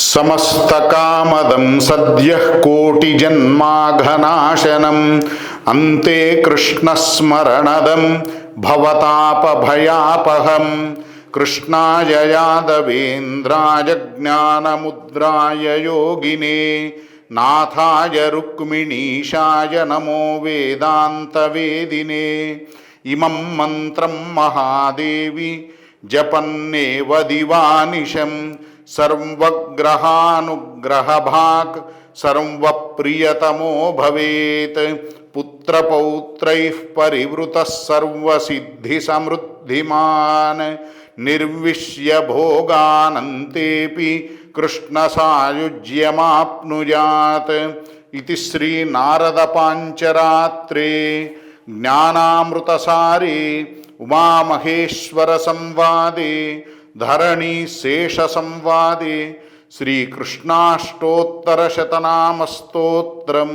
సమస్తకామదం సద్యః కోటిజన్మాఘనాశనం అంతే కృష్ణస్మరణదం భవతాపభయాపహం కృష్ణాయ యాదవేంద్రాయ జ్ఞానముద్రాయ యోగినే నాథాయ రుక్మిణీశాయ నమో వేదాంతవేదినే ఇమం మంత్రం మహాదేవి జపన్నేవ దివానిశం సర్వగ్రహానుగ్రహభాక్ సర్వప్రియతమో భవేత్ పుత్రపౌత్రైః పరివృతః సర్వసిద్ధిసమృద్ధిమాన్ నిర్విశ్య భోగానంతేపి కృష్ణసాయుజ్యమాప్నుయాత్ ఇతి శ్రీనారదపాంచరాత్రే జ్ఞానామృతసారే ఉమామహేశ్వర సంవాదే ధరణీ శేష సంవాదే శ్రీకృష్ణాష్టోత్తరశతనామ స్తోత్రం.